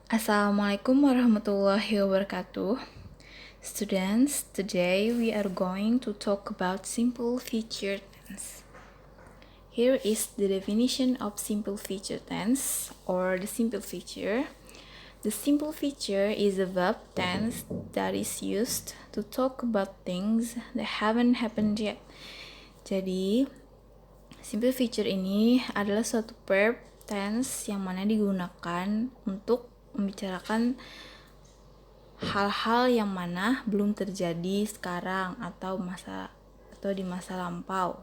Assalamualaikum warahmatullahi wabarakatuh. Students, today we are going to talk about simple future tense. Here is the definition of simple future tense or the simple future. The simple future is a verb tense that is used to talk about things that haven't happened yet. Jadi, simple future ini adalah suatu verb tense yang mana digunakan untuk membicarakan hal-hal yang mana belum terjadi sekarang atau di masa lampau.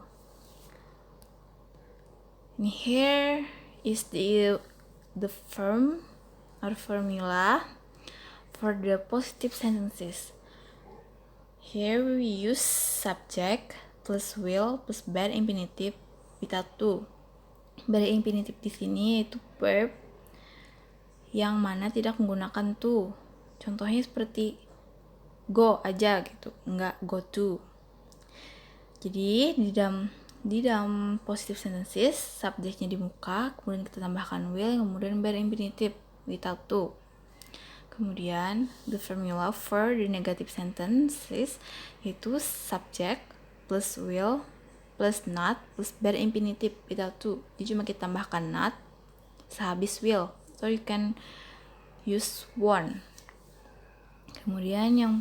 And here is the form or formula for the positive sentences. Here we use subject plus will plus bad infinitive without to. Bad infinitive di sini yaitu verb yang mana tidak menggunakan to. Contohnya seperti go aja gitu, nggak go to. Jadi di dalam positive sentences subjeknya di muka, kemudian kita tambahkan will, kemudian bad infinitive without to. Kemudian the formula for the negative sentences yaitu subject plus will plus not plus bad infinitive without to. Jadi cuma kita tambahkan not sehabis will. So you can use one. Kemudian yang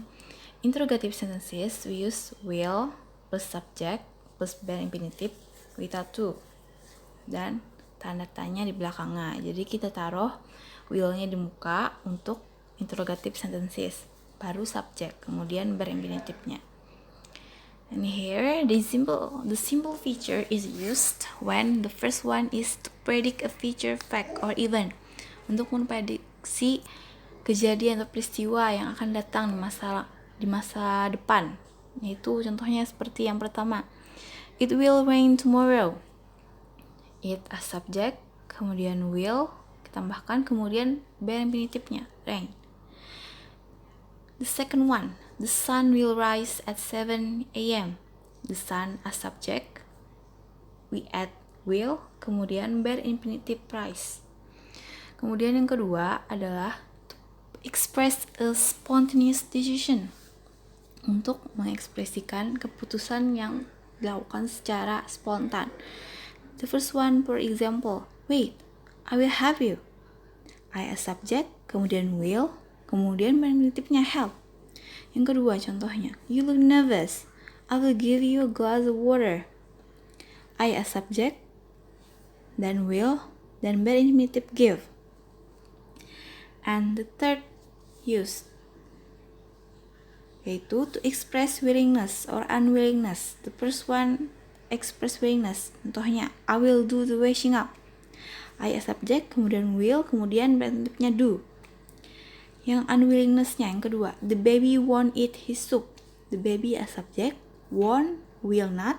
interrogative sentences we use will plus subject plus bad infinitive without to dan tanda tanya di belakangnya. Jadi kita taruh will-nya di muka untuk interrogative sentences, baru subject, kemudian bad infinitive-nya. And here the simple feature is used when the first one is to predict a future fact or event, untuk memprediksi kejadian atau peristiwa yang akan datang di masa depan. Yaitu contohnya seperti yang pertama, it will rain tomorrow. It a subject, kemudian will, kita tambahkan kemudian bad infinitive-nya, rain. The second one, the sun will rise at 7 a.m. The sun a subject, we add will, kemudian bad infinitive rise. Kemudian yang kedua adalah to express a spontaneous decision, untuk mengekspresikan keputusan yang dilakukan secara spontan. The first one, for example, wait, I will have you. I a subject, kemudian will, kemudian infinitive-nya help. Yang kedua contohnya, you look nervous. I will give you a glass of water. I a subject, dan will, dan bad infinitive give. And the third use yaitu to express willingness or unwillingness. The first one, express willingness. Contohnya, I will do the washing up. I a subject, kemudian will, kemudian bad infinitive-nya do. Yang unwillingness-nya yang kedua, the baby won't eat his soup. The baby a subject, won't, will not,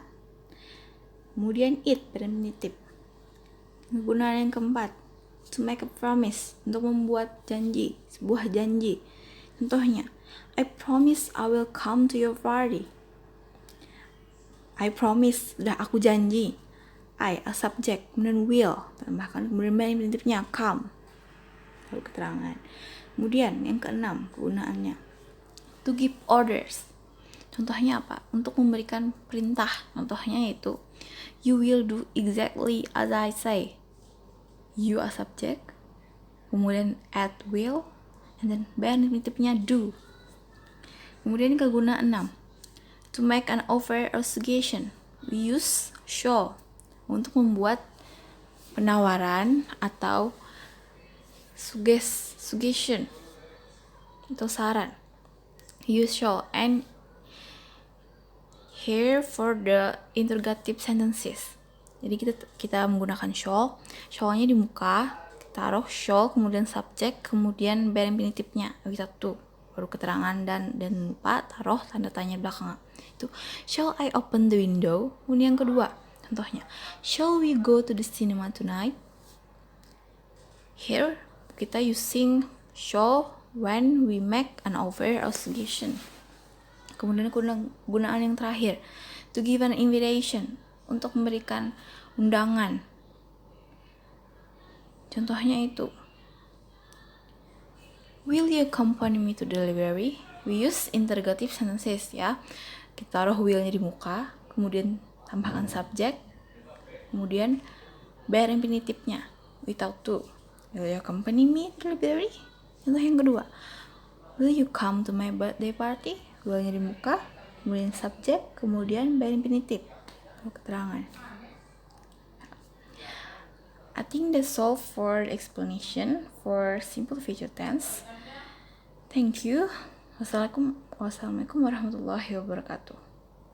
kemudian eat bad infinitive. Kegunaan yang keempat, to make a promise, untuk membuat janji, sebuah janji. Contohnya, I promise I will come to your party. I promise, udah aku janji. I a subject, kemudian will, tambahkan kemudian infinitive-nya come, lalu keterangan. Kemudian yang keenam kegunaannya, to give orders. Contohnya apa? Untuk memberikan perintah. Contohnya yaitu you will do exactly as I say. You a subject, kemudian add will, and then bad infinitive-nya do. Kemudian kegunaan 6, to make an offer or suggestion. We use shall, untuk membuat penawaran atau suggestion atau saran. Use shall. And here for the interrogative sentences. Jadi kita menggunakan shall. Shall-nya di muka, kita taruh shall, kemudian subject, kemudian bad infinitive-nya without to, baru keterangan dan lupa taruh tanda tanya belakangnya. Itu shall I open the window. Kemudian yang kedua, contohnya, shall we go to the cinema tonight? Here kita using shall when we make an offer or suggestion. Kemudian kegunaan yang terakhir, to give an invitation, untuk memberikan undangan. Contohnya itu, Will you accompany me to the library? We use interrogative sentences ya. Kita taruh will-nya di muka, kemudian tambahkan subjek, kemudian bare infinitive-nya without to. Will you accompany me to the library? Contoh yang kedua, will you come to my birthday party? Will-nya di muka, kemudian subjek, kemudian bare infinitive, keterangan. I think that's all for the explanation for simple future tense. Thank you. Wassalamualaikum warahmatullahi wabarakatuh.